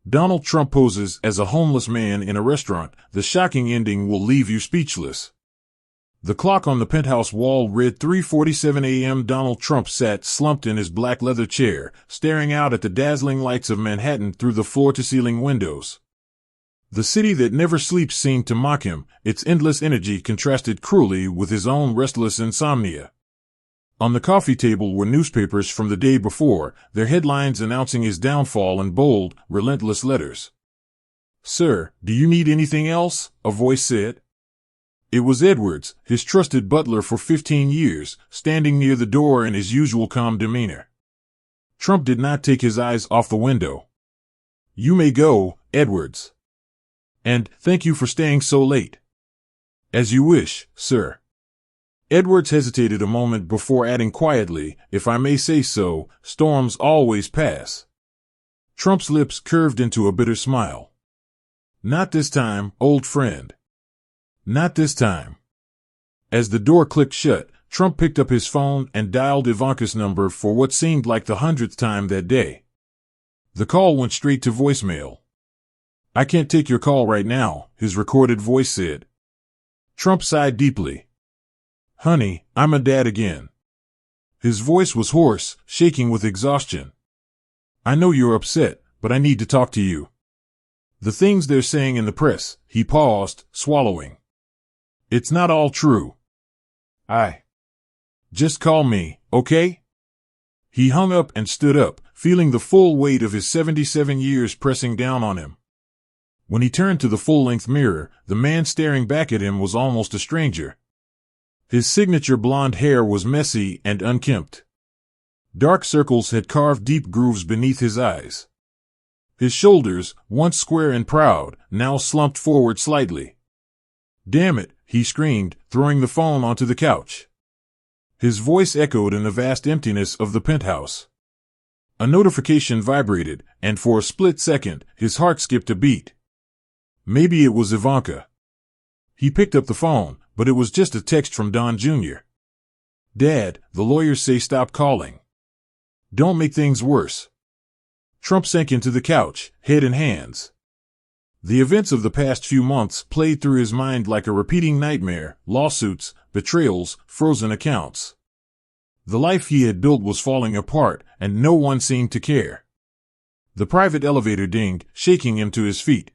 Donald Trump poses as a homeless man in a restaurant. The shocking ending will leave you speechless. The clock on the penthouse wall read 3:47 a.m. Donald Trump sat slumped in his black leather chair, staring out at the dazzling lights of Manhattan through the floor-to-ceiling windows. The city that never sleeps seemed to mock him, its endless energy contrasted cruelly with his own restless insomnia. On the coffee table were newspapers from the day before, their headlines announcing his downfall in bold, relentless letters. "Sir, do you need anything else?" a voice said. It was Edwards, his trusted butler for 15 years, standing near the door in his usual calm demeanor. Trump did not take his eyes off the window. "You may go, Edwards. And thank you for staying so late." "As you wish, sir." Edwards hesitated a moment before adding quietly, "If I may say so, storms always pass." Trump's lips curved into a bitter smile. "Not this time, old friend. Not this time." As the door clicked shut, Trump picked up his phone and dialed Ivanka's number for what seemed like the 100th time that day. The call went straight to voicemail. "I can't take your call right now," his recorded voice said. Trump sighed deeply. "Honey, I'm a dad again." His voice was hoarse, shaking with exhaustion. "I know you're upset, but I need to talk to you. The things they're saying in the press," he paused, swallowing. "It's not all true. Just call me, okay?" He hung up and stood up, feeling the full weight of his 77 years pressing down on him. When he turned to the full-length mirror, the man staring back at him was almost a stranger. His signature blonde hair was messy and unkempt. Dark circles had carved deep grooves beneath his eyes. His shoulders, once square and proud, now slumped forward slightly. "Damn it," he screamed, throwing the phone onto the couch. His voice echoed in the vast emptiness of the penthouse. A notification vibrated, and for a split second, his heart skipped a beat. Maybe it was Ivanka. He picked up the phone, but it was just a text from Don Jr. "Dad, the lawyers say stop calling. Don't make things worse." Trump sank into the couch, head in hands. The events of the past few months played through his mind like a repeating nightmare: lawsuits, betrayals, frozen accounts. The life he had built was falling apart, and no one seemed to care. The private elevator dinged, shaking him to his feet.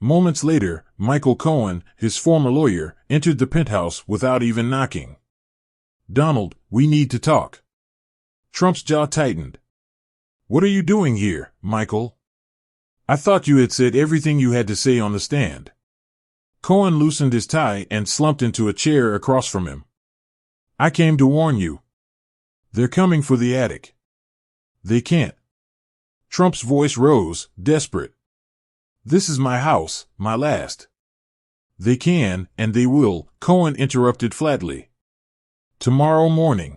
Moments later, Michael Cohen, his former lawyer, entered the penthouse without even knocking. "Donald, we need to talk." Trump's jaw tightened. "What are you doing here, Michael? I thought you had said everything you had to say on the stand." Cohen loosened his tie and slumped into a chair across from him. "I came to warn you. They're coming for the attic. They can't." Trump's voice rose, desperate. "This is my house, my last." "They can, and they will," Cohen interrupted flatly. "Tomorrow morning.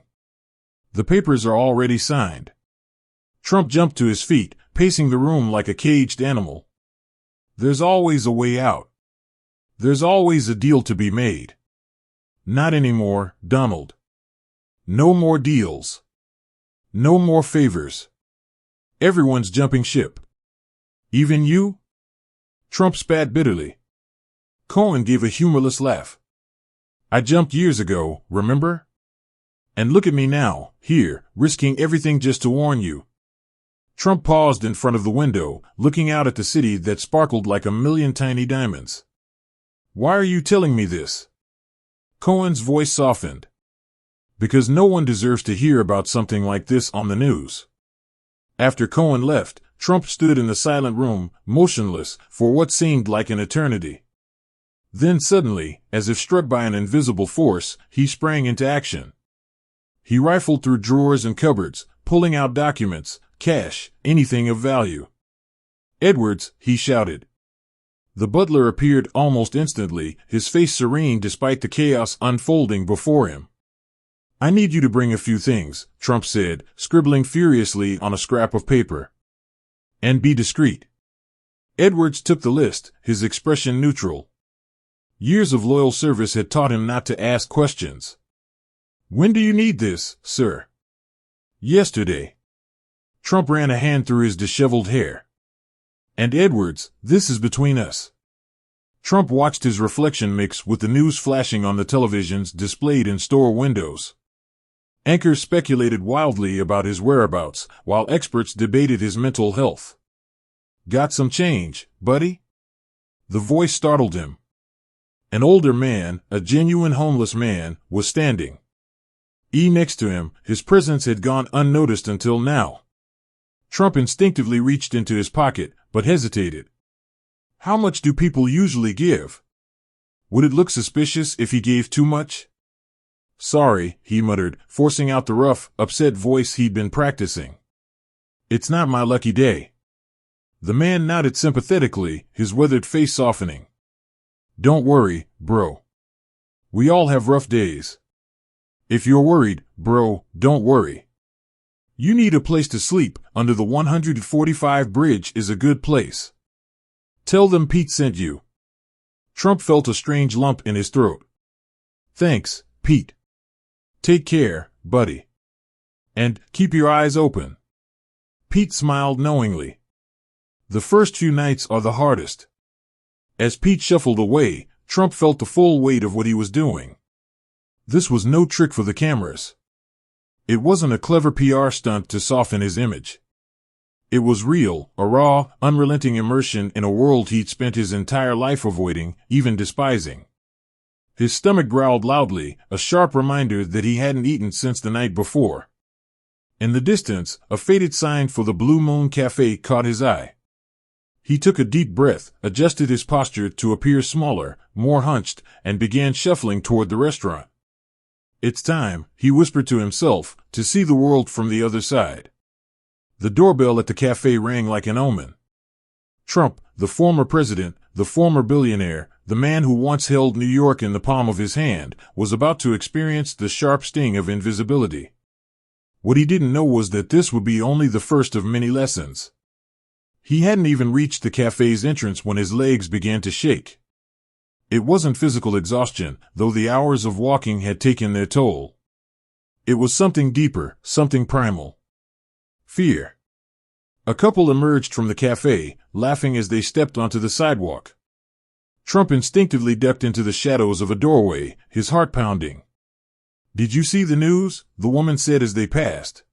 The papers are already signed." Trump jumped to his feet, pacing the room like a caged animal. "There's always a way out. There's always a deal to be made." "Not anymore, Donald. No more deals. No more favors. Everyone's jumping ship. Even you?" Trump spat bitterly. Cohen gave a humorless laugh. "I jumped years ago, remember? And look at me now, here, risking everything just to warn you." Trump paused in front of the window, looking out at the city that sparkled like a million tiny diamonds. "Why are you telling me this?" Cohen's voice softened. "Because no one deserves to hear about something like this on the news." After Cohen left, Trump stood in the silent room, motionless, for what seemed like an eternity. Then suddenly, as if struck by an invisible force, he sprang into action. He rifled through drawers and cupboards, pulling out documents, cash, anything of value. "Edwards," he shouted. The butler appeared almost instantly, his face serene despite the chaos unfolding before him. "I need you to bring a few things," Trump said, scribbling furiously on a scrap of paper. "And be discreet." Edwards took the list, his expression neutral. Years of loyal service had taught him not to ask questions. "When do you need this, sir?" "Yesterday." Trump ran a hand through his disheveled hair. And Edwards, this is between us. Trump watched his reflection mix with the news flashing on the televisions displayed in store windows. Anchors speculated wildly about his whereabouts, while experts debated his mental health. Got some change, buddy? The voice startled him. An older man, a genuine homeless man, was standing. Next to him, his presence had gone unnoticed until now. Trump instinctively reached into his pocket, but hesitated. How much do people usually give? Would it look suspicious if he gave too much? Sorry, he muttered, forcing out the rough, upset voice he'd been practicing. It's not my lucky day. The man nodded sympathetically, his weathered face softening. Don't worry, bro. We all have rough days. If you're worried, bro, don't worry. You need a place to sleep. Under the 145 bridge is a good place. Tell them Pete sent you. Trump felt a strange lump in his throat. Thanks, Pete. Take care, buddy. And keep your eyes open. Pete smiled knowingly. The first few nights are the hardest. As Pete shuffled away, Trump felt the full weight of what he was doing. This was no trick for the cameras. It wasn't a clever PR stunt to soften his image. It was real, a raw, unrelenting immersion in a world he'd spent his entire life avoiding, even despising. His stomach growled loudly, a sharp reminder that he hadn't eaten since the night before. In the distance, a faded sign for the Blue Moon Cafe caught his eye. He took a deep breath, adjusted his posture to appear smaller, more hunched, and began shuffling toward the restaurant. It's time, he whispered to himself, to see the world from the other side. The doorbell at the cafe rang like an omen. Trump, the former president, the former billionaire, the man who once held New York in the palm of his hand, was about to experience the sharp sting of invisibility. What he didn't know was that this would be only the first of many lessons. He hadn't even reached the cafe's entrance when his legs began to shake. It wasn't physical exhaustion, though the hours of walking had taken their toll. It was something deeper, something primal. Fear. A couple emerged from the cafe, laughing as they stepped onto the sidewalk. Trump instinctively ducked into the shadows of a doorway, his heart pounding. Did you see the news? The woman said as they passed.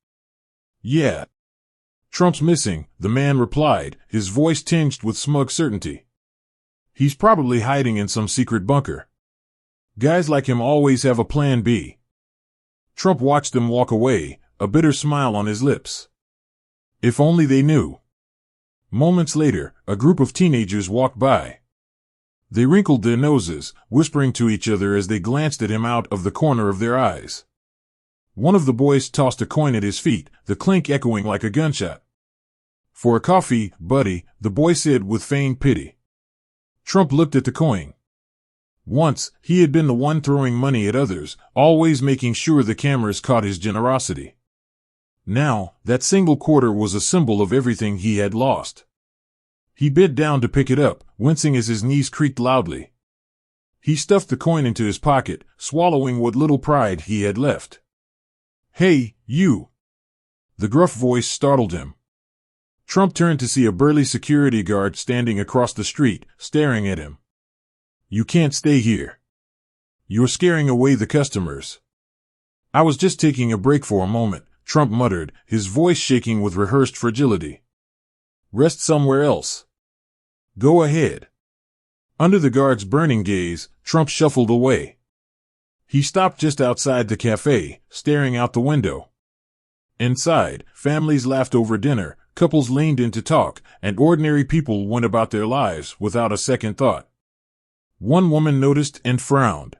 Yeah. Trump's missing, the man replied, his voice tinged with smug certainty. He's probably hiding in some secret bunker. Guys like him always have a plan B. Trump watched them walk away, a bitter smile on his lips. If only they knew. Moments later, a group of teenagers walked by. They wrinkled their noses, whispering to each other as they glanced at him out of the corner of their eyes. One of the boys tossed a coin at his feet, the clink echoing like a gunshot. For a coffee, buddy, the boy said with feigned pity. Trump looked at the coin. Once, he had been the one throwing money at others, always making sure the cameras caught his generosity. Now, that single quarter was a symbol of everything he had lost. He bent down to pick it up, wincing as his knees creaked loudly. He stuffed the coin into his pocket, swallowing what little pride he had left. Hey, you! The gruff voice startled him. Trump turned to see a burly security guard standing across the street, staring at him. You can't stay here. You're scaring away the customers. I was just taking a break for a moment, Trump muttered, his voice shaking with rehearsed fragility. Rest somewhere else. Go ahead. Under the guard's burning gaze, Trump shuffled away. He stopped just outside the cafe, staring out the window. Inside, families laughed over dinner, couples leaned in to talk, and ordinary people went about their lives without a second thought. One woman noticed and frowned.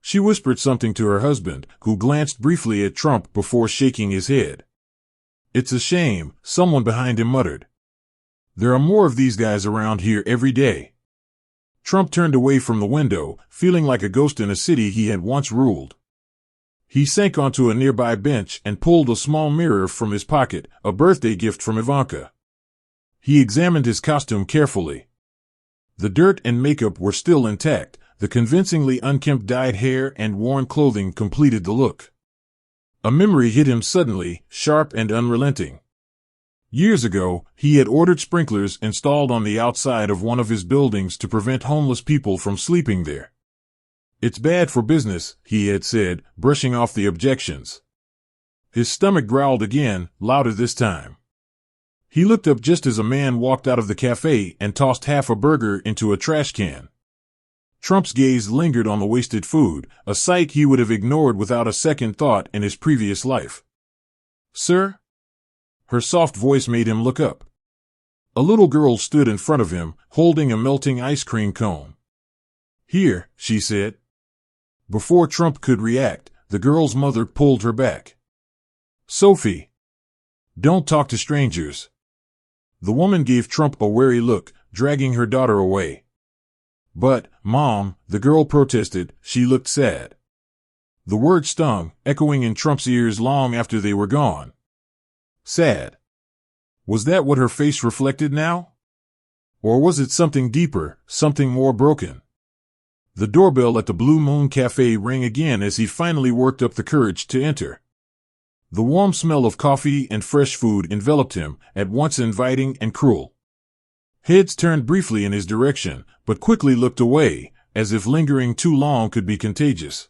She whispered something to her husband, who glanced briefly at Trump before shaking his head. It's a shame, someone behind him muttered. There are more of these guys around here every day. Trump turned away from the window, feeling like a ghost in a city he had once ruled. He sank onto a nearby bench and pulled a small mirror from his pocket, a birthday gift from Ivanka. He examined his costume carefully. The dirt and makeup were still intact, the convincingly unkempt dyed hair and worn clothing completed the look. A memory hit him suddenly, sharp and unrelenting. Years ago, he had ordered sprinklers installed on the outside of one of his buildings to prevent homeless people from sleeping there. It's bad for business, he had said, brushing off the objections. His stomach growled again, louder this time. He looked up just as a man walked out of the cafe and tossed half a burger into a trash can. Trump's gaze lingered on the wasted food, a sight he would have ignored without a second thought in his previous life. "Sir?" Her soft voice made him look up. A little girl stood in front of him, holding a melting ice cream cone. "Here," she said. Before Trump could react, the girl's mother pulled her back. "Sophie, don't talk to strangers." The woman gave Trump a wary look, dragging her daughter away. "But, Mom," the girl protested, she looked sad. The word stung, echoing in Trump's ears long after they were gone. Sad. Was that what her face reflected now? Or was it something deeper, something more broken? The doorbell at the Blue Moon Cafe rang again as he finally worked up the courage to enter. The warm smell of coffee and fresh food enveloped him, at once inviting and cruel. Heads turned briefly in his direction, but quickly looked away, as if lingering too long could be contagious.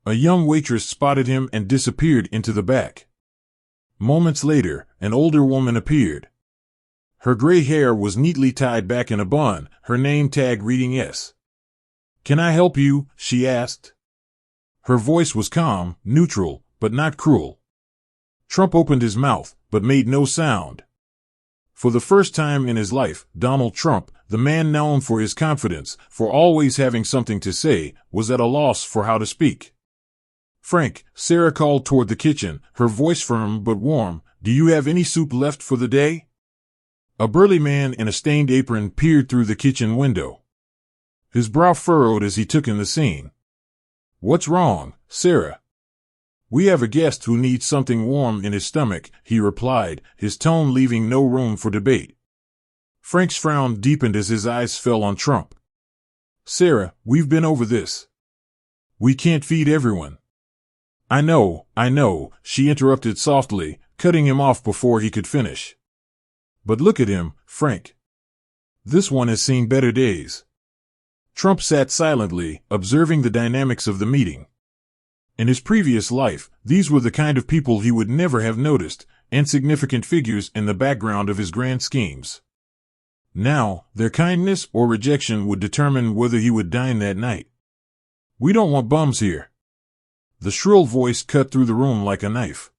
A young waitress spotted him and disappeared into the back. Moments later, an older woman appeared. Her gray hair was neatly tied back in a bun, her name tag reading S. "Can I help you?" she asked. Her voice was calm, neutral, but not cruel. Trump opened his mouth, but made no sound. For the first time in his life, Donald Trump, the man known for his confidence, for always having something to say, was at a loss for how to speak. "Frank," Sarah called toward the kitchen, her voice firm but warm, "do you have any soup left for the day?" A burly man in a stained apron peered through the kitchen window. His brow furrowed as he took in the scene. "What's wrong, Sarah?" "We have a guest who needs something warm in his stomach," he replied, his tone leaving no room for debate. Frank's frown deepened as his eyes fell on Trump. "Sarah, we've been over this. We can't feed everyone." I know, she interrupted softly, cutting him off before he could finish. "But look at him, Frank. This one has seen better days." Trump sat silently, observing the dynamics of the meeting. In his previous life, these were the kind of people he would never have noticed, insignificant figures in the background of his grand schemes. Now, their kindness or rejection would determine whether he would dine that night. "We don't want bums here." The shrill voice cut through the room like a knife.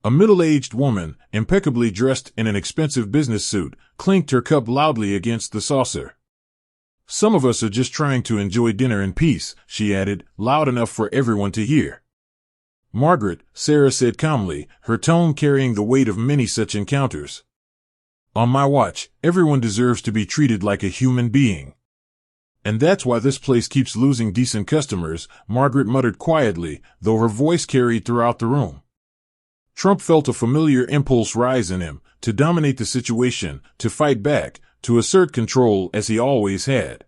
A middle-aged woman, impeccably dressed in an expensive business suit, clinked her cup loudly against the saucer. "Some of us are just trying to enjoy dinner in peace," she added, loud enough for everyone to hear. "Margaret," Sarah said calmly, her tone carrying the weight of many such encounters. "On my watch, everyone deserves to be treated like a human being. And that's why this place keeps losing decent customers," Margaret muttered quietly, though her voice carried throughout the room. Trump felt a familiar impulse rise in him, to dominate the situation, to fight back, to assert control as he always had.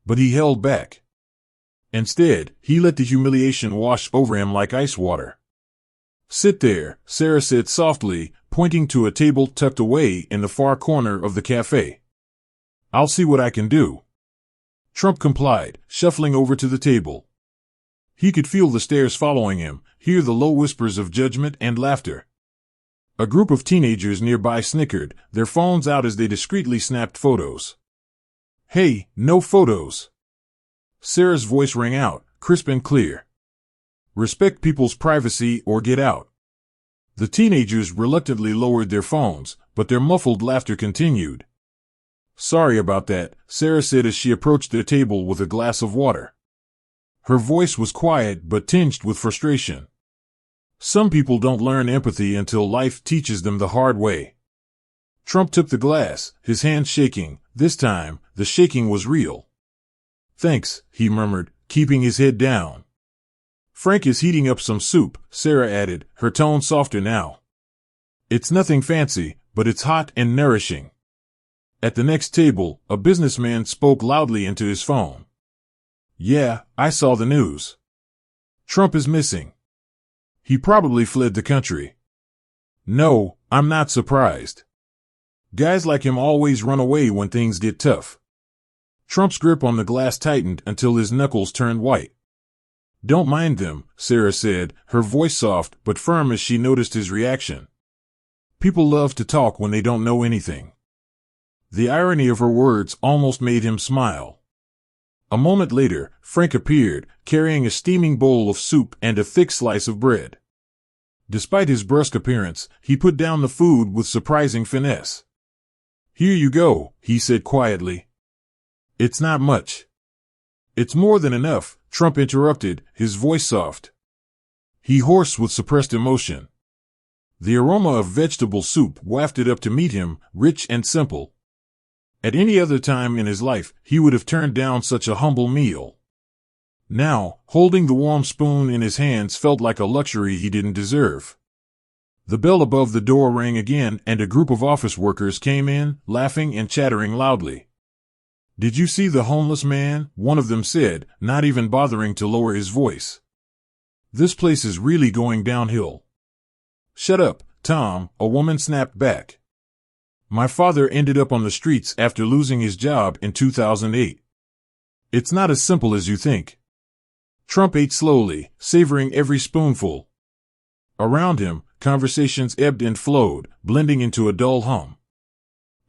But he held back. Instead, he let the humiliation wash over him like ice water. "Sit there," Sarah said softly, pointing to a table tucked away in the far corner of the cafe. "I'll see what I can do." Trump complied, shuffling over to the table. He could feel the stares following him, hear the low whispers of judgment and laughter. A group of teenagers nearby snickered, their phones out as they discreetly snapped photos. "Hey, no photos!" Sarah's voice rang out, crisp and clear. "Respect people's privacy or get out." The teenagers reluctantly lowered their phones, but their muffled laughter continued. "Sorry about that," Sarah said as she approached their table with a glass of water. Her voice was quiet but tinged with frustration. Some people don't learn empathy until life teaches them the hard way. Trump took the glass, his hand shaking. This time, the shaking was real. "Thanks," he murmured, keeping his head down. "Frank is heating up some soup," Sarah added, her tone softer now. "It's nothing fancy, but it's hot and nourishing." At the next table, a businessman spoke loudly into his phone. "Yeah, I saw the news. Trump is missing. He probably fled the country." "No, I'm not surprised. Guys like him always run away when things get tough. Trump's grip on the glass tightened until his knuckles turned white. Don't mind them, Sarah said, her voice soft but firm as she noticed his reaction. People love to talk when they don't know anything. The irony of her words almost made him smile. A moment later, Frank appeared, carrying a steaming bowl of soup and a thick slice of bread. Despite his brusque appearance, he put down the food with surprising finesse. Here you go, he said quietly. It's not much. It's more than enough, Trump interrupted, his voice soft. He hoarse with suppressed emotion. The aroma of vegetable soup wafted up to meet him, rich and simple. At any other time in his life, he would have turned down such a humble meal. Now, holding the warm spoon in his hands felt like a luxury he didn't deserve. The bell above the door rang again and a group of office workers came in, laughing and chattering loudly. Did you see the homeless man? One of them said, not even bothering to lower his voice. This place is really going downhill. Shut up, Tom, a woman snapped back. My father ended up on the streets after losing his job in 2008. It's not as simple as you think. Trump ate slowly, savoring every spoonful. Around him, conversations ebbed and flowed, blending into a dull hum.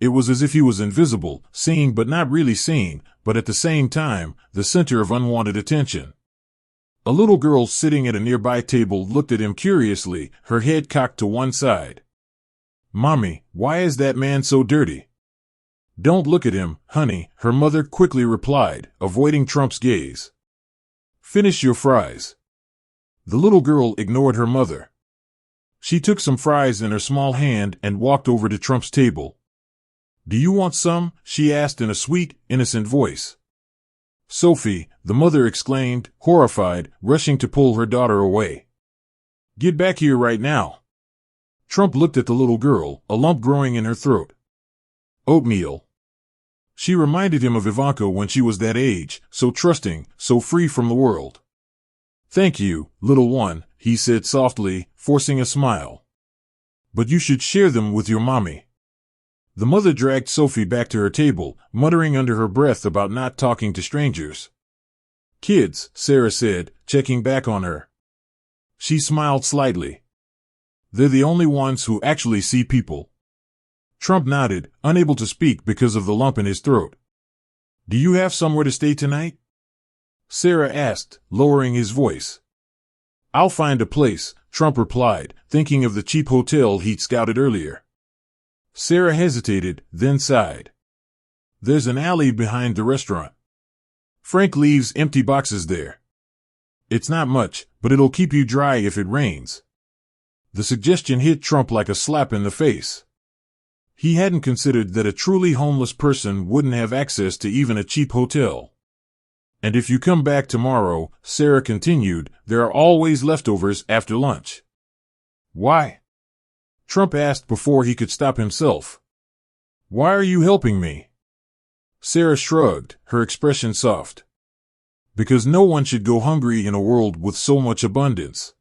It was as if he was invisible, seeing but not really seen, but at the same time, the center of unwanted attention. A little girl sitting at a nearby table looked at him curiously, her head cocked to one side. Mommy, why is that man so dirty? Don't look at him, honey, her mother quickly replied, avoiding Trump's gaze. Finish your fries. The little girl ignored her mother. She took some fries in her small hand and walked over to Trump's table. Do you want some? She asked in a sweet, innocent voice. Sophie, the mother exclaimed, horrified, rushing to pull her daughter away. Get back here right now. Trump looked at the little girl, a lump growing in her throat. Oatmeal. She reminded him of Ivanka when she was that age, so trusting, so free from the world. Thank you, little one, he said softly, forcing a smile. But you should share them with your mommy. The mother dragged Sophie back to her table, muttering under her breath about not talking to strangers. Kids, Sarah said, checking back on her. She smiled slightly. They're the only ones who actually see people. Trump nodded, unable to speak because of the lump in his throat. Do you have somewhere to stay tonight? Sarah asked, lowering his voice. I'll find a place, Trump replied, thinking of the cheap hotel he'd scouted earlier. Sarah hesitated, then sighed. There's an alley behind the restaurant. Frank leaves empty boxes there. It's not much, but it'll keep you dry if it rains. The suggestion hit Trump like a slap in the face. He hadn't considered that a truly homeless person wouldn't have access to even a cheap hotel. And if you come back tomorrow, Sarah continued, there are always leftovers after lunch. Why? Trump asked before he could stop himself. Why are you helping me? Sarah shrugged, her expression soft. Because no one should go hungry in a world with so much abundance.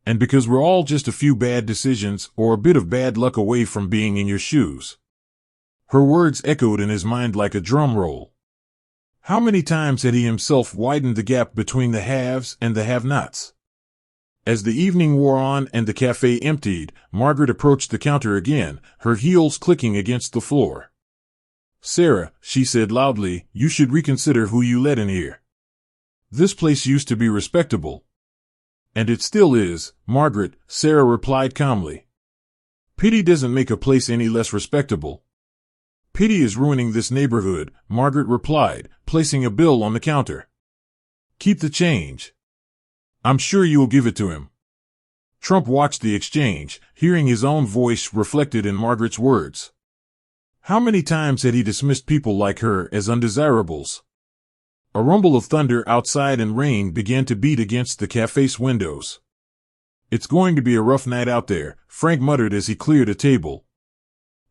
And because we're all just a few bad decisions or a bit of bad luck away from being in your shoes. Her words echoed in his mind like a drum roll. How many times had he himself widened the gap between the haves and the have-nots? As the evening wore on and the cafe emptied, Margaret approached the counter again, her heels clicking against the floor. Sarah, she said loudly, you should reconsider who you let in here. This place used to be respectable. And it still is, Margaret, Sarah replied calmly. Pity doesn't make a place any less respectable. Pity is ruining this neighborhood, Margaret replied, placing a bill on the counter. Keep the change. I'm sure you'll give it to him. Trump watched the exchange, hearing his own voice reflected in Margaret's words. How many times had he dismissed people like her as undesirables? A rumble of thunder outside and rain began to beat against the cafe's windows. It's going to be a rough night out there, Frank muttered as he cleared a table.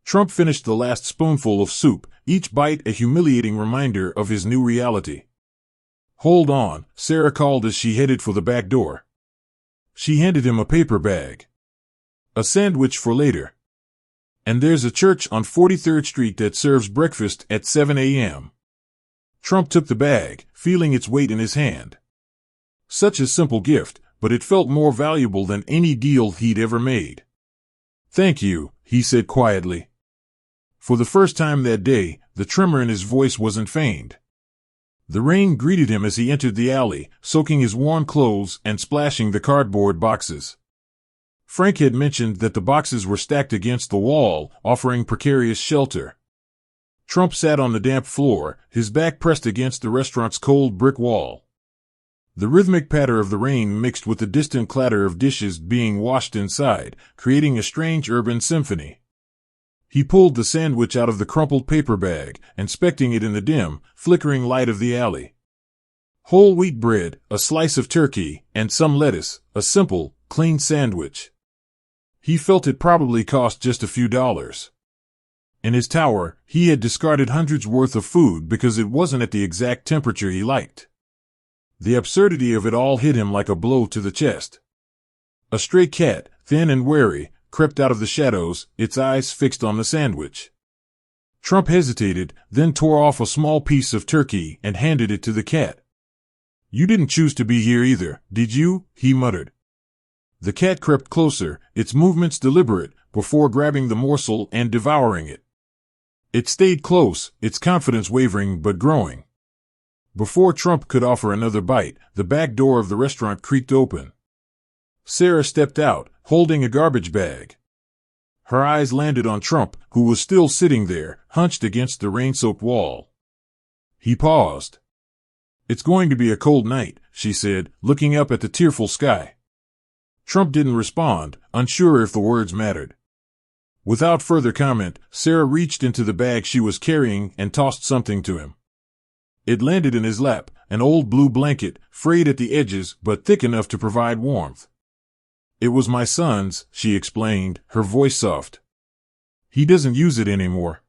Trump finished the last spoonful of soup, each bite a humiliating reminder of his new reality. Hold on, Sarah called as she headed for the back door. She handed him a paper bag. A sandwich for later. And there's a church on 43rd Street that serves breakfast at 7 a.m. Trump took the bag, feeling its weight in his hand. Such a simple gift, but it felt more valuable than any deal he'd ever made. "Thank you," he said quietly. For the first time that day, the tremor in his voice wasn't feigned. The rain greeted him as he entered the alley, soaking his worn clothes and splashing the cardboard boxes. Frank had mentioned that the boxes were stacked against the wall, offering precarious shelter. Trump sat on the damp floor, his back pressed against the restaurant's cold brick wall. The rhythmic patter of the rain mixed with the distant clatter of dishes being washed inside, creating a strange urban symphony. He pulled the sandwich out of the crumpled paper bag, inspecting it in the dim, flickering light of the alley. Whole wheat bread, a slice of turkey, and some lettuce, a simple, clean sandwich. He felt it probably cost just a few dollars. In his tower, he had discarded hundreds worth of food because it wasn't at the exact temperature he liked. The absurdity of it all hit him like a blow to the chest. A stray cat, thin and wary, crept out of the shadows, its eyes fixed on the sandwich. Trump hesitated, then tore off a small piece of turkey and handed it to the cat. "You didn't choose to be here either, did you?" he muttered. The cat crept closer, its movements deliberate, before grabbing the morsel and devouring it. It stayed close, its confidence wavering but growing. Before Trump could offer another bite, the back door of the restaurant creaked open. Sarah stepped out, holding a garbage bag. Her eyes landed on Trump, who was still sitting there, hunched against the rain-soaked wall. He paused. "It's going to be a cold night," she said, looking up at the tearful sky. Trump didn't respond, unsure if the words mattered. Without further comment, Sarah reached into the bag she was carrying and tossed something to him. It landed in his lap, an old blue blanket, frayed at the edges but thick enough to provide warmth. "It was my son's," she explained, her voice soft. "He doesn't use it anymore."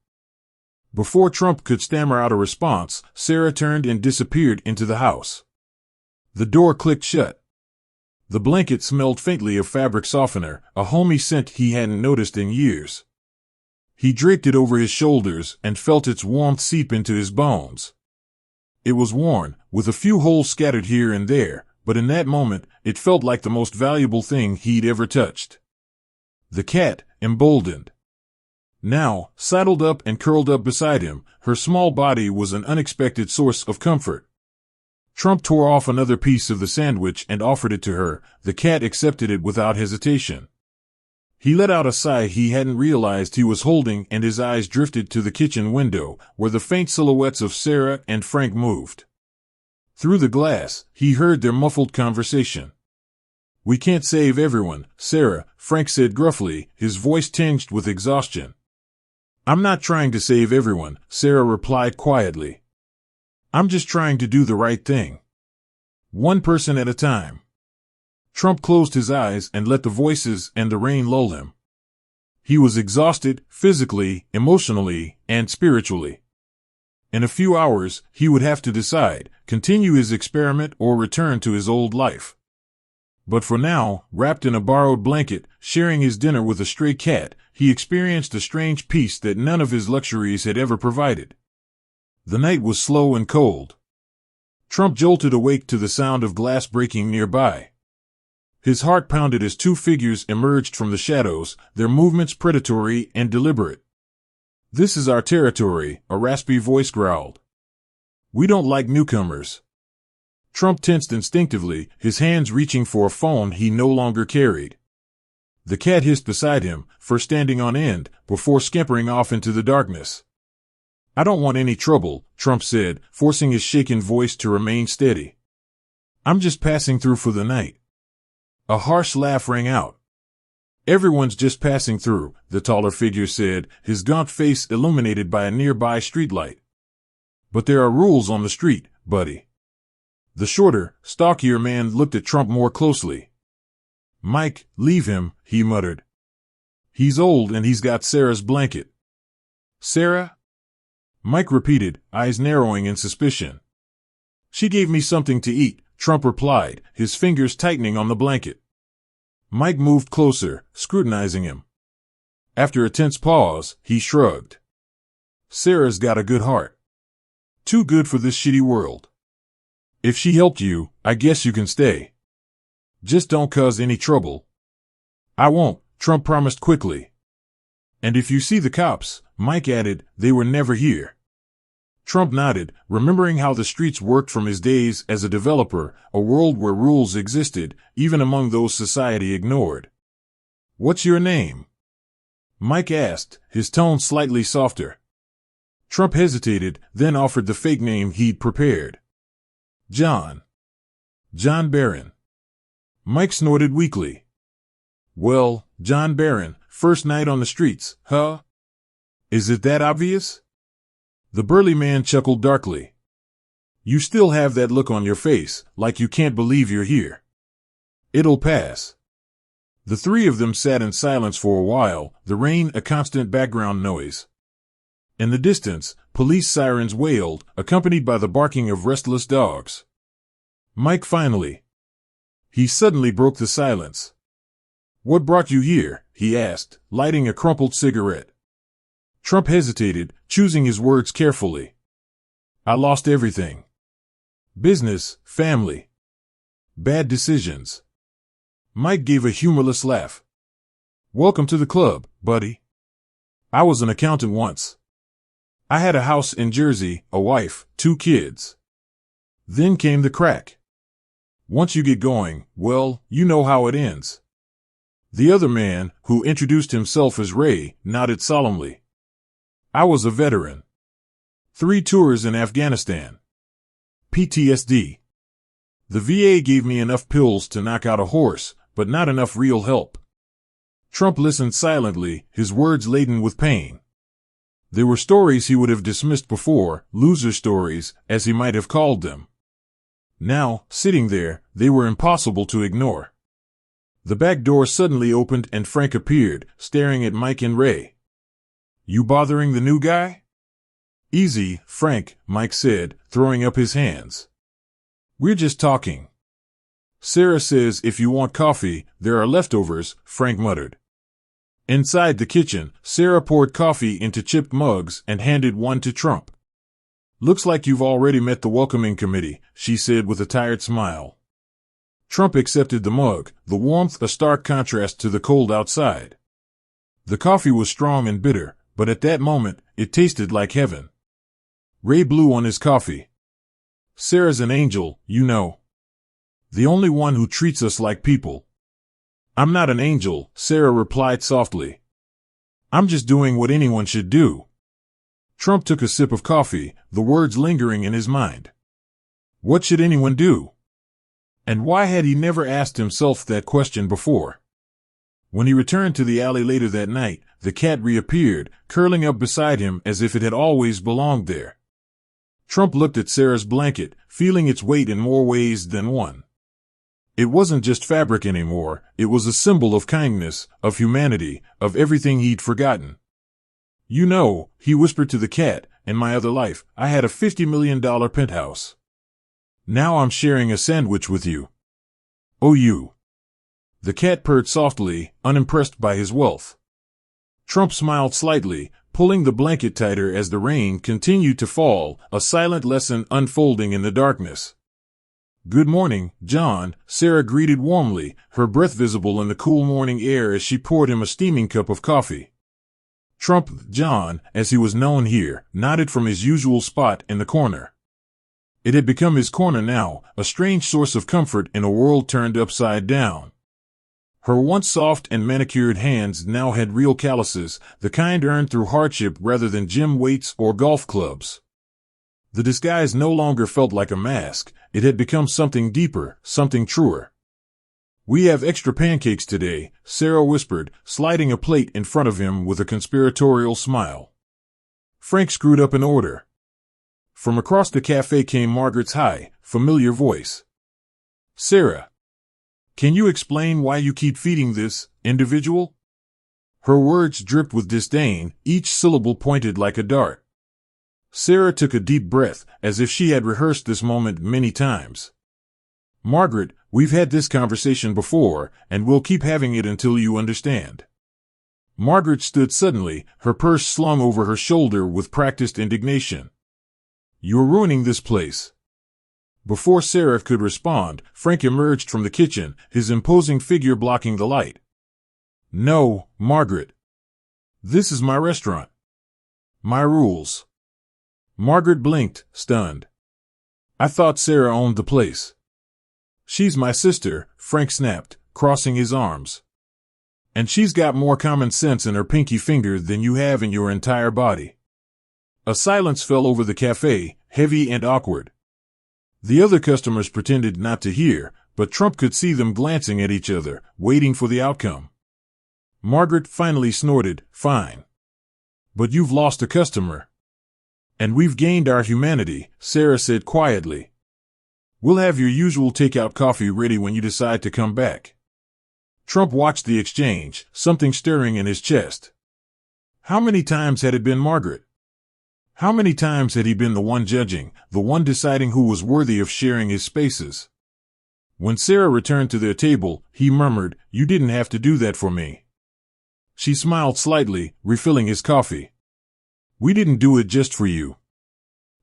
Before Trump could stammer out a response, Sarah turned and disappeared into the house. The door clicked shut. The blanket smelled faintly of fabric softener, a homey scent he hadn't noticed in years. He draped it over his shoulders and felt its warmth seep into his bones. It was worn, with a few holes scattered here and there, but in that moment, it felt like the most valuable thing he'd ever touched. The cat, emboldened. Now, saddled up and curled up beside him, her small body was an unexpected source of comfort. Trump tore off another piece of the sandwich and offered it to her. The cat accepted it without hesitation. He let out a sigh he hadn't realized he was holding, and his eyes drifted to the kitchen window, where the faint silhouettes of Sarah and Frank moved. Through the glass, he heard their muffled conversation. "We can't save everyone, Sarah," Frank said gruffly, his voice tinged with exhaustion. "I'm not trying to save everyone," Sarah replied quietly. "I'm just trying to do the right thing. One person at a time." Trump closed his eyes and let the voices and the rain lull him. He was exhausted, physically, emotionally, and spiritually. In a few hours, he would have to decide, continue his experiment or return to his old life. But for now, wrapped in a borrowed blanket, sharing his dinner with a stray cat, he experienced a strange peace that none of his luxuries had ever provided. The night was slow and cold. Trump jolted awake to the sound of glass breaking nearby. His heart pounded as two figures emerged from the shadows, their movements predatory and deliberate. "This is our territory," a raspy voice growled. "We don't like newcomers." Trump tensed instinctively, his hands reaching for a phone he no longer carried. The cat hissed beside him, first standing on end, before scampering off into the darkness. "I don't want any trouble," Trump said, forcing his shaken voice to remain steady. "I'm just passing through for the night." A harsh laugh rang out. "Everyone's just passing through," the taller figure said, his gaunt face illuminated by a nearby streetlight. "But there are rules on the street, buddy." The shorter, stockier man looked at Trump more closely. "Mike, leave him," he muttered. "He's old and he's got Sarah's blanket." "Sarah?" Mike repeated, eyes narrowing in suspicion. "She gave me something to eat," Trump replied, his fingers tightening on the blanket. Mike moved closer, scrutinizing him. After a tense pause, he shrugged. Sarah's got a good heart. Too good for this shitty world. If she helped you, I guess you can stay. Just don't cause any trouble. I won't, Trump promised quickly. And if you see the cops, Mike added, they were never here. Trump nodded, remembering how the streets worked from his days as a developer, a world where rules existed, even among those society ignored. What's your name? Mike asked, his tone slightly softer. Trump hesitated, then offered the fake name he'd prepared. John. John Barron. Mike snorted weakly. Well, John Barron, first night on the streets, huh? Is it that obvious? The burly man chuckled darkly. You still have that look on your face, like you can't believe you're here. It'll pass. The three of them sat in silence for a while, the rain a constant background noise. In the distance, police sirens wailed, accompanied by the barking of restless dogs. Mike finally. He suddenly broke the silence. What brought you here? He asked, lighting a crumpled cigarette. Trump hesitated, choosing his words carefully. I lost everything. Business, family. Bad decisions. Mike gave a humorless laugh. Welcome to the club, buddy. I was an accountant once. I had a house in Jersey, a wife, 2 kids. Then came the crack. Once you get going, well, you know how it ends. The other man, who introduced himself as Ray, nodded solemnly. I was a veteran. 3 tours in Afghanistan. PTSD. The VA gave me enough pills to knock out a horse, but not enough real help. Trump listened silently, his words laden with pain. There were stories he would have dismissed before, loser stories, as he might have called them. Now, sitting there, they were impossible to ignore. The back door suddenly opened and Frank appeared, staring at Mike and Ray. You bothering the new guy? Easy, Frank, Mike said, throwing up his hands. We're just talking. Sarah says if you want coffee, there are leftovers, Frank muttered. Inside the kitchen, Sarah poured coffee into chipped mugs and handed one to Trump. Looks like you've already met the welcoming committee, she said with a tired smile. Trump accepted the mug, the warmth a stark contrast to the cold outside. The coffee was strong and bitter, but at that moment, it tasted like heaven. Ray blew on his coffee. Sarah's an angel, you know. The only one who treats us like people. I'm not an angel, Sarah replied softly. I'm just doing what anyone should do. Trump took a sip of coffee, the words lingering in his mind. What should anyone do? And why had he never asked himself that question before? When he returned to the alley later that night, the cat reappeared, curling up beside him as if it had always belonged there. Trump looked at Sarah's blanket, feeling its weight in more ways than one. It wasn't just fabric anymore, it was a symbol of kindness, of humanity, of everything he'd forgotten. You know, he whispered to the cat, in my other life, I had a $50 million penthouse. Now I'm sharing a sandwich with you. Oh, you. The cat purred softly, unimpressed by his wealth. Trump smiled slightly, pulling the blanket tighter as the rain continued to fall, a silent lesson unfolding in the darkness. Good morning, John, Sarah greeted warmly, her breath visible in the cool morning air as she poured him a steaming cup of coffee. Trump, John, as he was known here, nodded from his usual spot in the corner. It had become his corner now, a strange source of comfort in a world turned upside down. Her once soft and manicured hands now had real calluses, the kind earned through hardship rather than gym weights or golf clubs. The disguise no longer felt like a mask, it had become something deeper, something truer. We have extra pancakes today, Sarah whispered, sliding a plate in front of him with a conspiratorial smile. Frank screwed up an order. From across the cafe came Margaret's high, familiar voice. Sarah. Can you explain why you keep feeding this individual? Her words dripped with disdain, each syllable pointed like a dart. Sarah took a deep breath, as if she had rehearsed this moment many times. Margaret, we've had this conversation before, and we'll keep having it until you understand. Margaret stood suddenly, her purse slung over her shoulder with practiced indignation. "You're ruining this place." Before Sarah could respond, Frank emerged from the kitchen, his imposing figure blocking the light. "No, Margaret. This is my restaurant. My rules." Margaret blinked, stunned. "I thought Sarah owned the place." "She's my sister," Frank snapped, crossing his arms. "And she's got more common sense in her pinky finger than you have in your entire body." A silence fell over the cafe, heavy and awkward. The other customers pretended not to hear, but Trump could see them glancing at each other, waiting for the outcome. Margaret finally snorted, "Fine. But you've lost a customer." "And we've gained our humanity," Sarah said quietly. "We'll have your usual takeout coffee ready when you decide to come back." Trump watched the exchange, something stirring in his chest. How many times had it been Margaret? How many times had he been the one judging, the one deciding who was worthy of sharing his spaces? When Sarah returned to their table, he murmured, "You didn't have to do that for me." She smiled slightly, refilling his coffee. "We didn't do it just for you.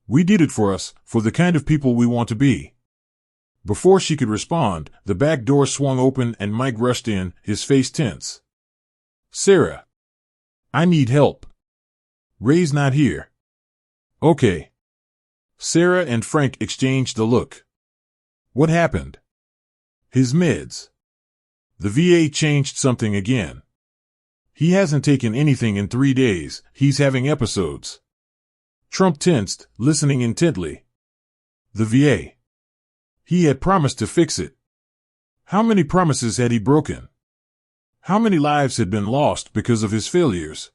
We did it for us, for the kind of people we want to be." Before she could respond, the back door swung open and Mike rushed in, his face tense. "Sarah. I need help. Ray's not here." "Okay." Sarah and Frank exchanged a look. "What happened?" "His meds. The VA changed something again. He hasn't taken anything in 3 days, he's having episodes." Trump tensed, listening intently. The VA. He had promised to fix it. How many promises had he broken? How many lives had been lost because of his failures?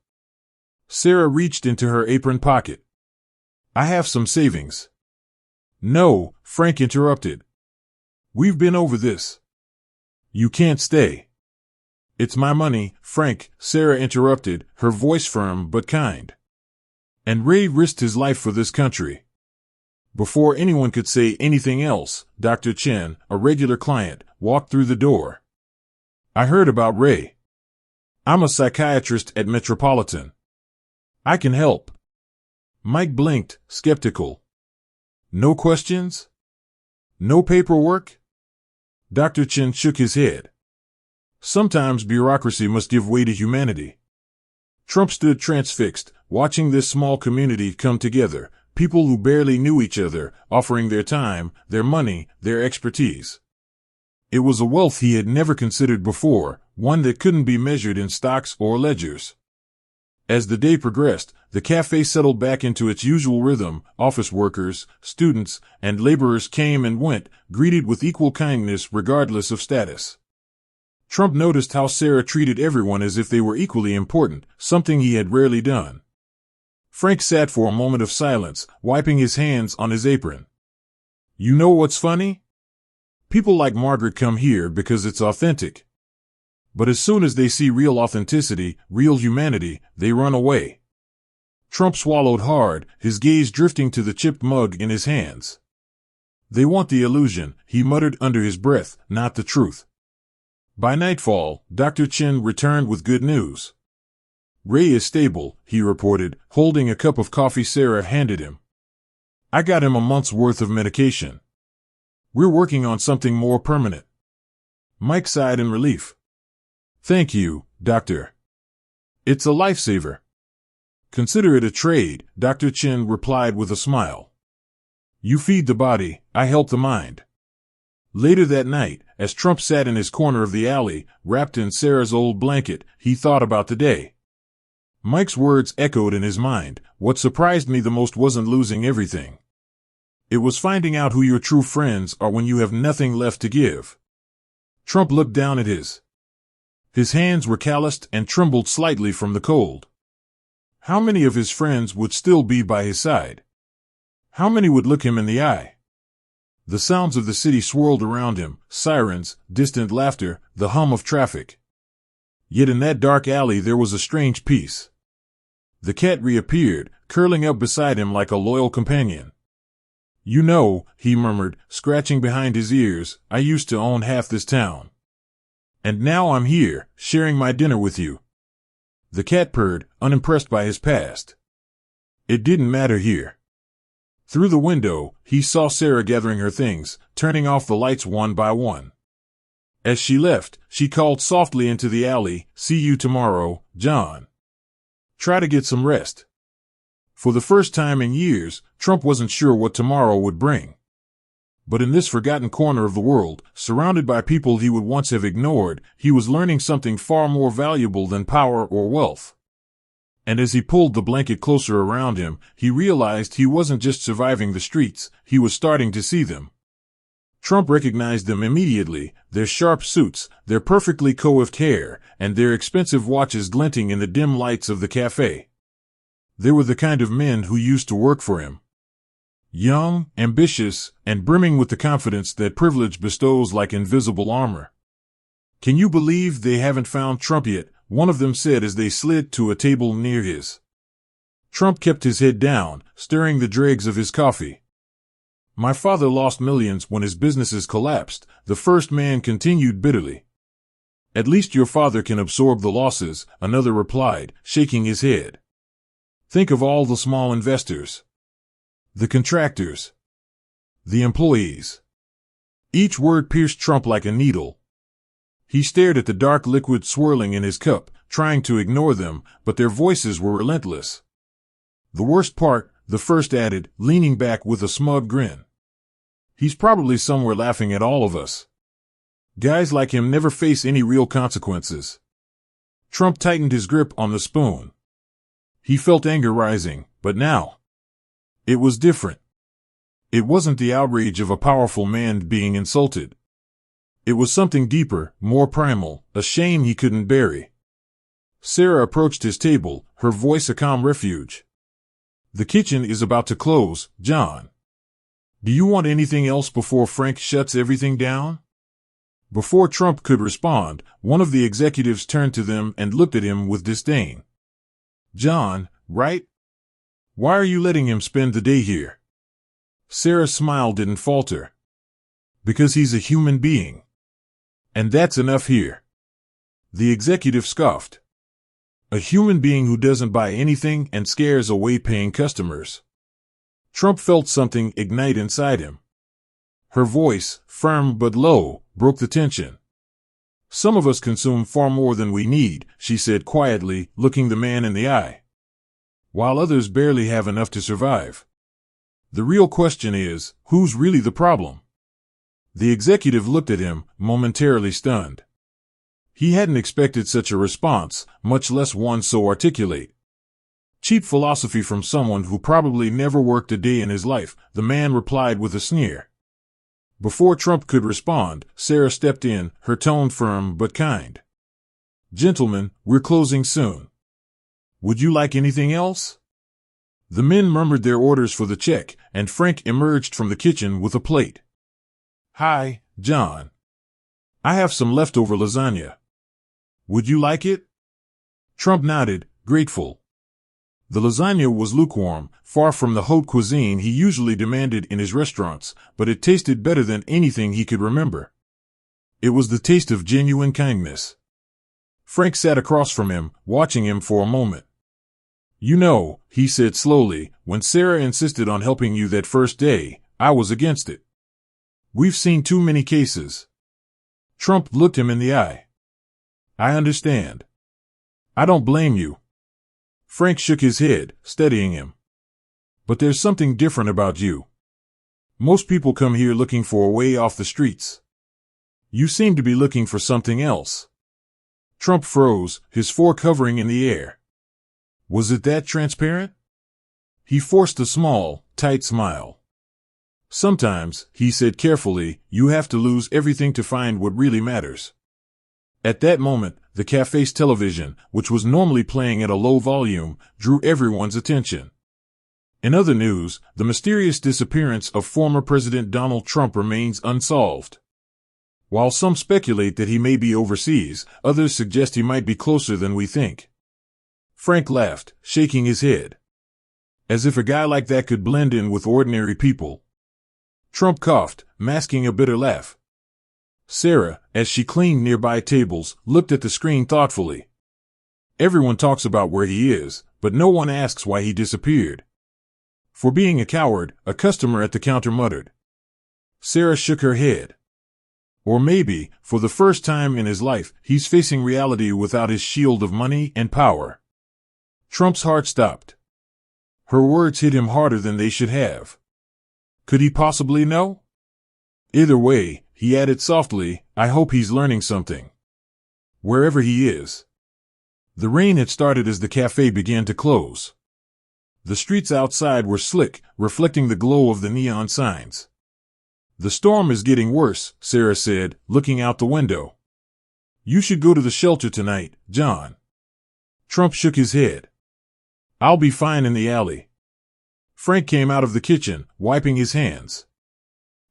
Sarah reached into her apron pocket. "I have some savings." "No," Frank interrupted. "We've been over this. You can't stay." "It's my money, Frank," Sarah interrupted, her voice firm but kind. "And Ray risked his life for this country." Before anyone could say anything else, Dr. Chen, a regular client, walked through the door. "I heard about Ray. I'm a psychiatrist at Metropolitan. I can help." Mike blinked, skeptical. "No questions? No paperwork?" Dr. Chen shook his head. "Sometimes bureaucracy must give way to humanity." Trump stood transfixed, watching this small community come together, people who barely knew each other, offering their time, their money, their expertise. It was a wealth he had never considered before, one that couldn't be measured in stocks or ledgers. As the day progressed, the cafe settled back into its usual rhythm. Office workers, students, and laborers came and went, greeted with equal kindness regardless of status. Trump noticed how Sarah treated everyone as if they were equally important, something he had rarely done. Frank sat for a moment of silence, wiping his hands on his apron. "You know what's funny? People like Margaret come here because it's authentic. But as soon as they see real authenticity, real humanity, they run away." Trump swallowed hard, his gaze drifting to the chipped mug in his hands. "They want the illusion," he muttered under his breath, "not the truth." By nightfall, Dr. Chen returned with good news. "Ray is stable," he reported, holding a cup of coffee Sarah handed him. "I got him a month's worth of medication. We're working on something more permanent." Mike sighed in relief. "Thank you, Doctor. It's a lifesaver." "Consider it a trade," Dr. Chen replied with a smile. "You feed the body, I help the mind." Later that night, as Trump sat in his corner of the alley, wrapped in Sarah's old blanket, he thought about the day. Mike's words echoed in his mind. What surprised me the most wasn't losing everything. It was finding out who your true friends are when you have nothing left to give. Trump looked down at his. His hands were calloused and trembled slightly from the cold. How many of his friends would still be by his side? How many would look him in the eye? The sounds of the city swirled around him, sirens, distant laughter, the hum of traffic. Yet in that dark alley there was a strange peace. The cat reappeared, curling up beside him like a loyal companion. "You know," he murmured, scratching behind his ears, "I used to own half this town. And now I'm here, sharing my dinner with you." The cat purred, unimpressed by his past. It didn't matter here. Through the window, he saw Sarah gathering her things, turning off the lights one by one. As she left, she called softly into the alley, "See you tomorrow, John. Try to get some rest." For the first time in years, Trump wasn't sure what tomorrow would bring. But in this forgotten corner of the world, surrounded by people he would once have ignored, he was learning something far more valuable than power or wealth. And as he pulled the blanket closer around him, he realized he wasn't just surviving the streets, he was starting to see them. Trump recognized them immediately, their sharp suits, their perfectly coiffed hair, and their expensive watches glinting in the dim lights of the cafe. They were the kind of men who used to work for him. Young, ambitious, and brimming with the confidence that privilege bestows like invisible armor. "Can you believe they haven't found Trump yet?" one of them said as they slid to a table near his. Trump kept his head down, stirring the dregs of his coffee. "My father lost millions when his businesses collapsed," the first man continued bitterly. "At least your father can absorb the losses," another replied, shaking his head. "Think of all the small investors. The contractors. The employees." Each word pierced Trump like a needle. He stared at the dark liquid swirling in his cup, trying to ignore them, but their voices were relentless. "The worst part," the first added, leaning back with a smug grin. "He's probably somewhere laughing at all of us. Guys like him never face any real consequences." Trump tightened his grip on the spoon. He felt anger rising, but now it was different. It wasn't the outrage of a powerful man being insulted. It was something deeper, more primal, a shame he couldn't bury. Sarah approached his table, her voice a calm refuge. "The kitchen is about to close, John. Do you want anything else before Frank shuts everything down?" Before Trump could respond, one of the executives turned to them and looked at him with disdain. "John, right? Why are you letting him spend the day here?" Sarah's smile didn't falter. "Because he's a human being. And that's enough here." The executive scoffed. "A human being who doesn't buy anything and scares away paying customers." Trump felt something ignite inside him. Her voice, firm but low, broke the tension. "Some of us consume far more than we need," she said quietly, looking the man in the eye. "While others barely have enough to survive. The real question is, who's really the problem?" The executive looked at him, momentarily stunned. He hadn't expected such a response, much less one so articulate. "Cheap philosophy from someone who probably never worked a day in his life," the man replied with a sneer. Before Trump could respond, Sarah stepped in, her tone firm but kind. "Gentlemen, we're closing soon. Would you like anything else?" The men murmured their orders for the check, and Frank emerged from the kitchen with a plate. "Hi, John. I have some leftover lasagna. Would you like it?" Trump nodded, grateful. The lasagna was lukewarm, far from the haute cuisine he usually demanded in his restaurants, but it tasted better than anything he could remember. It was the taste of genuine kindness. Frank sat across from him, watching him for a moment. "You know," he said slowly, "when Sarah insisted on helping you that first day, I was against it. We've seen too many cases." Trump looked him in the eye. "I understand. I don't blame you." Frank shook his head, studying him. "But there's something different about you. Most people come here looking for a way off the streets. You seem to be looking for something else." Trump froze, his fork hovering in the air. Was it that transparent? He forced a small, tight smile. "Sometimes," he said carefully, "you have to lose everything to find what really matters." At that moment, the cafe's television, which was normally playing at a low volume, drew everyone's attention. In other news, the mysterious disappearance of former President Donald Trump remains unsolved. While some speculate that he may be overseas, others suggest he might be closer than we think. Frank laughed, shaking his head. As if a guy like that could blend in with ordinary people. Trump coughed, masking a bitter laugh. Sarah, as she cleaned nearby tables, looked at the screen thoughtfully. Everyone talks about where he is, but no one asks why he disappeared. For being a coward, a customer at the counter muttered. Sarah shook her head. Or maybe, for the first time in his life, he's facing reality without his shield of money and power. Trump's heart stopped. Her words hit him harder than they should have. Could he possibly know? Either way, he added softly, I hope he's learning something. Wherever he is. The rain had started as the cafe began to close. The streets outside were slick, reflecting the glow of the neon signs. The storm is getting worse, Sarah said, looking out the window. You should go to the shelter tonight, John. Trump shook his head. I'll be fine in the alley. Frank came out of the kitchen, wiping his hands.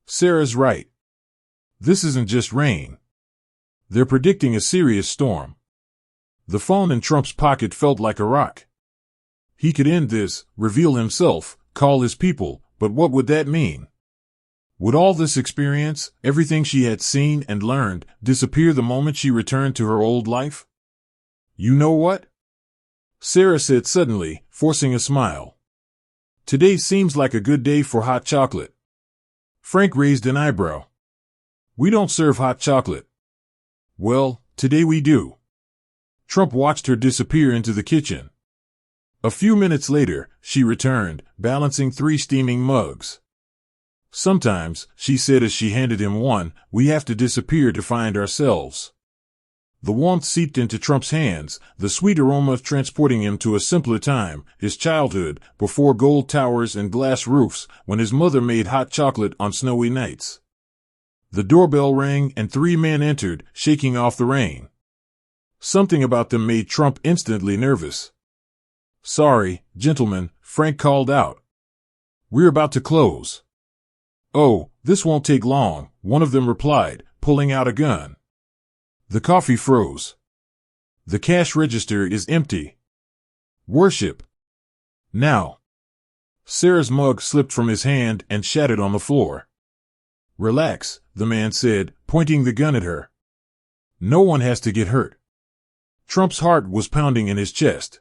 Sarah's right. This isn't just rain. They're predicting a serious storm. The phone in Trump's pocket felt like a rock. He could end this, reveal himself, call his people, but what would that mean? Would all this experience, everything she had seen and learned, disappear the moment she returned to her old life? You know what? Sarah said suddenly, forcing a smile. Today seems like a good day for hot chocolate. Frank raised an eyebrow. We don't serve hot chocolate. Well, today we do. Trump watched her disappear into the kitchen. A few minutes later, she returned, balancing 3 steaming mugs. Sometimes, she said as she handed him one, we have to disappear to find ourselves. The warmth seeped into Trump's hands, the sweet aroma transporting him to a simpler time, his childhood, before gold towers and glass roofs, when his mother made hot chocolate on snowy nights. The doorbell rang and 3 men entered, shaking off the rain. Something about them made Trump instantly nervous. Sorry, gentlemen, Frank called out. We're about to close. Oh, this won't take long, one of them replied, pulling out a gun. The coffee froze. The cash register is empty. Worship. Now. Sarah's mug slipped from his hand and shattered on the floor. Relax, the man said, pointing the gun at her. No one has to get hurt. Trump's heart was pounding in his chest.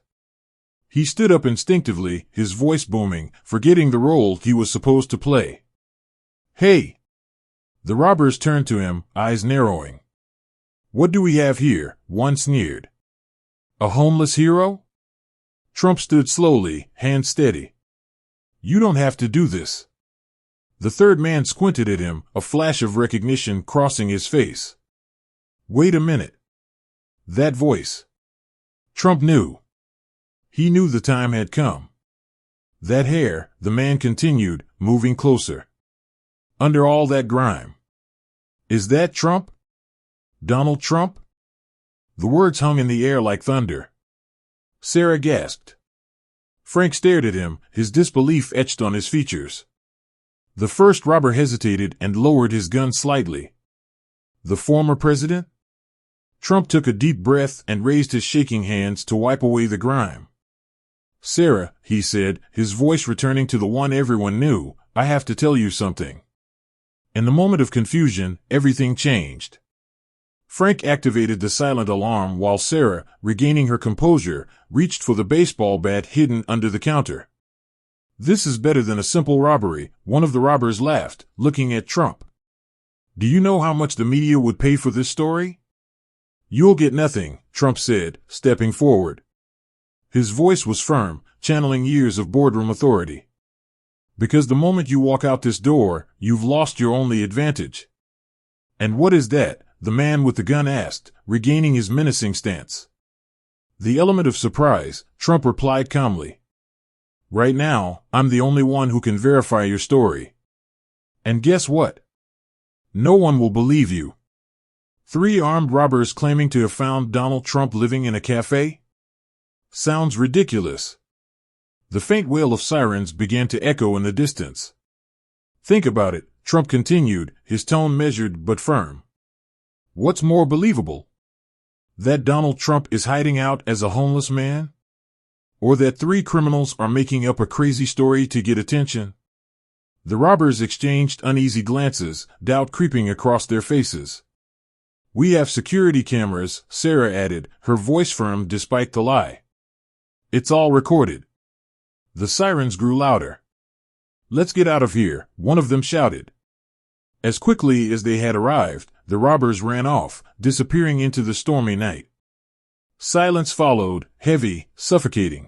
He stood up instinctively, his voice booming, forgetting the role he was supposed to play. Hey! The robbers turned to him, eyes narrowing. What do we have here? One sneered. A homeless hero? Trump stood slowly, hands steady. You don't have to do this. The third man squinted at him, a flash of recognition crossing his face. Wait a minute. That voice. Trump knew. He knew the time had come. That hair, the man continued, moving closer. Under all that grime. Is that Trump? Donald Trump? The words hung in the air like thunder. Sarah gasped. Frank stared at him, his disbelief etched on his features. The first robber hesitated and lowered his gun slightly. The former president? Trump took a deep breath and raised his shaking hands to wipe away the grime. Sarah, he said, his voice returning to the one everyone knew, I have to tell you something. In the moment of confusion, everything changed. Frank activated the silent alarm while Sarah, regaining her composure, reached for the baseball bat hidden under the counter. This is better than a simple robbery, one of the robbers laughed, looking at Trump. Do you know how much the media would pay for this story? You'll get nothing, Trump said, stepping forward. His voice was firm, channeling years of boardroom authority. Because the moment you walk out this door, you've lost your only advantage. And what is that? The man with the gun asked, regaining his menacing stance. The element of surprise, Trump replied calmly. Right now, I'm the only one who can verify your story. And guess what? No one will believe you. 3 armed robbers claiming to have found Donald Trump living in a cafe? Sounds ridiculous. The faint wail of sirens began to echo in the distance. Think about it, Trump continued, his tone measured but firm. What's more believable? That Donald Trump is hiding out as a homeless man? Or that 3 criminals are making up a crazy story to get attention? The robbers exchanged uneasy glances, doubt creeping across their faces. We have security cameras, Sarah added, her voice firm despite the lie. It's all recorded. The sirens grew louder. Let's get out of here, one of them shouted. As quickly as they had arrived, the robbers ran off, disappearing into the stormy night. Silence followed, heavy, suffocating.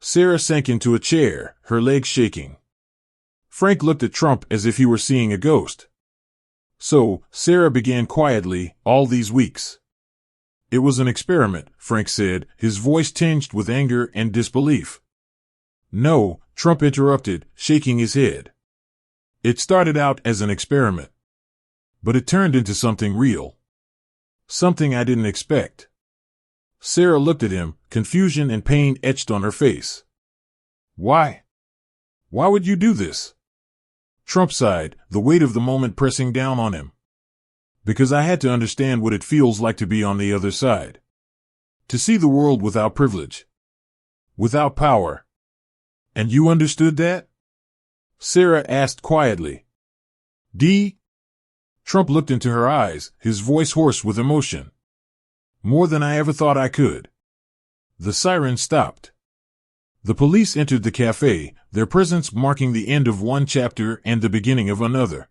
Sarah sank into a chair, her legs shaking. Frank looked at Trump as if he were seeing a ghost. So, Sarah began quietly, all these weeks. It was an experiment, Frank said, his voice tinged with anger and disbelief. No, Trump interrupted, shaking his head. It started out as an experiment. But it turned into something real. Something I didn't expect. Sarah looked at him, confusion and pain etched on her face. Why? Why would you do this? Trump sighed, the weight of the moment pressing down on him. Because I had to understand what it feels like to be on the other side. To see the world without privilege. Without power. And you understood that? Sarah asked quietly. Dee? Trump looked into her eyes, his voice hoarse with emotion. More than I ever thought I could. The siren stopped. The police entered the cafe, their presence marking the end of one chapter and the beginning of another.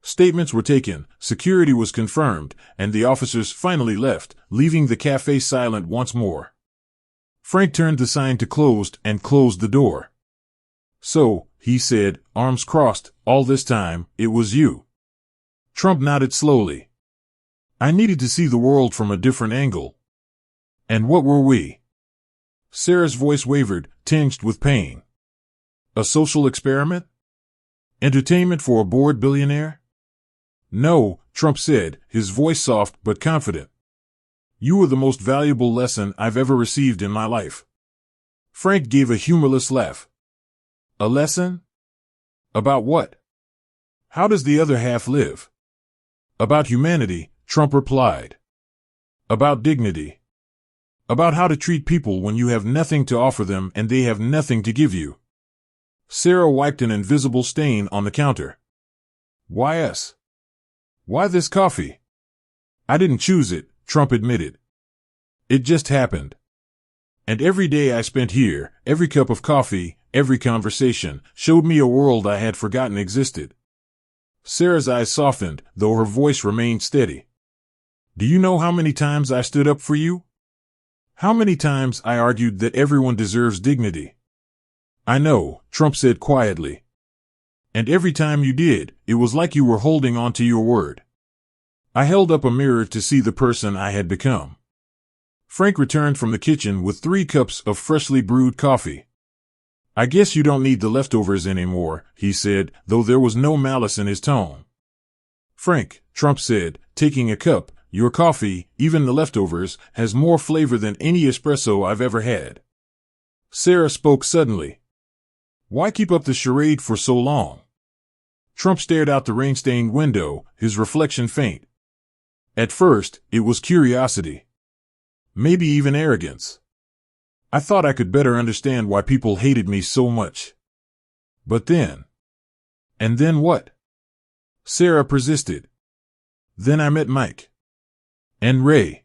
Statements were taken, security was confirmed, and the officers finally left, leaving the cafe silent once more. Frank turned the sign to closed and closed the door. So, he said, arms crossed, all this time, it was you. Trump nodded slowly. I needed to see the world from a different angle. And what were we? Sarah's voice wavered, tinged with pain. A social experiment? Entertainment for a bored billionaire? No, Trump said, his voice soft but confident. You were the most valuable lesson I've ever received in my life. Frank gave a humorless laugh. A lesson? About what? How does the other half live? About humanity, Trump replied. About dignity. About how to treat people when you have nothing to offer them and they have nothing to give you. Sarah wiped an invisible stain on the counter. Why us? Why this coffee? I didn't choose it, Trump admitted. It just happened. And every day I spent here, every cup of coffee, every conversation, showed me a world I had forgotten existed. Sarah's eyes softened, though her voice remained steady. Do you know how many times I stood up for you? How many times I argued that everyone deserves dignity? I know, Trump said quietly. And every time you did, it was like you were holding on to your word. I held up a mirror to see the person I had become. Frank returned from the kitchen with 3 cups of freshly brewed coffee. I guess you don't need the leftovers anymore, he said, though there was no malice in his tone. Frank, Trump said, taking a cup, your coffee, even the leftovers, has more flavor than any espresso I've ever had. Sarah spoke suddenly. Why keep up the charade for so long? Trump stared out the rain-stained window, his reflection faint. At first, it was curiosity. Maybe even arrogance. I thought I could better understand why people hated me so much. But then... And then what? Sarah persisted. Then I met Mike. And Ray.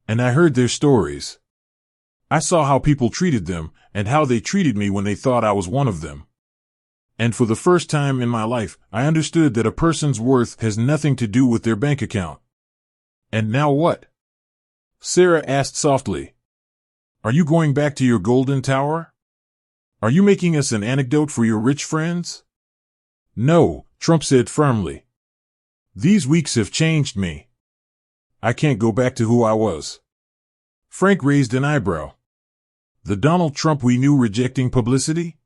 And I heard their stories. I saw how people treated them, and how they treated me when they thought I was one of them. And for the first time in my life, I understood that a person's worth has nothing to do with their bank account. And now what? Sarah asked softly. Are you going back to your golden tower? Are you making us an anecdote for your rich friends? No, Trump said firmly. These weeks have changed me. I can't go back to who I was. Frank raised an eyebrow. The Donald Trump we knew rejecting publicity?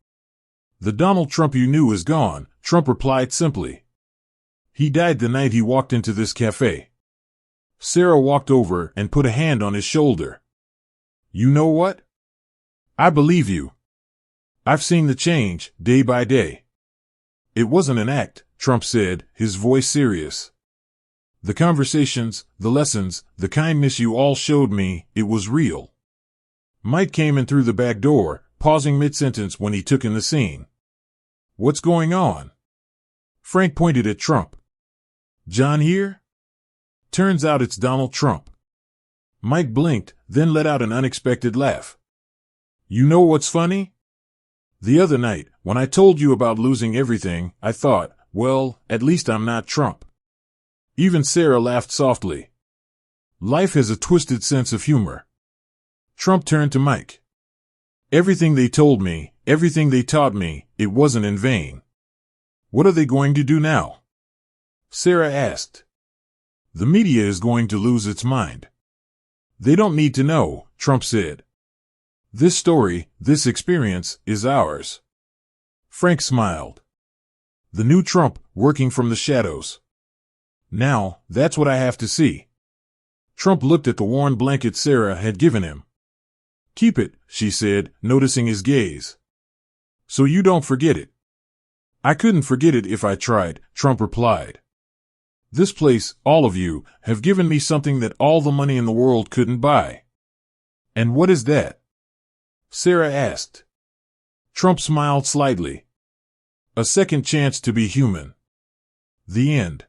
The Donald Trump you knew is gone, Trump replied simply. He died the night he walked into this cafe. Sarah walked over and put a hand on his shoulder. You know what? I believe you. I've seen the change, day by day. It wasn't an act, Trump said, his voice serious. The conversations, the lessons, the kindness you all showed me, it was real. Mike came in through the back door, pausing mid-sentence when he took in the scene. What's going on? Frank pointed at Trump. John here? Turns out it's Donald Trump. Mike blinked, then let out an unexpected laugh. You know what's funny? The other night, when I told you about losing everything, I thought, well, at least I'm not Trump. Even Sarah laughed softly. Life has a twisted sense of humor. Trump turned to Mike. Everything they told me, everything they taught me, it wasn't in vain. What are they going to do now? Sarah asked. The media is going to lose its mind. They don't need to know, Trump said. This story, this experience, is ours. Frank smiled. The new Trump, working from the shadows. Now, that's what I have to see. Trump looked at the worn blanket Sarah had given him. Keep it, she said, noticing his gaze. So you don't forget it. I couldn't forget it if I tried, Trump replied. This place, all of you, have given me something that all the money in the world couldn't buy. And what is that? Sarah asked. Trump smiled slightly. A second chance to be human. The end.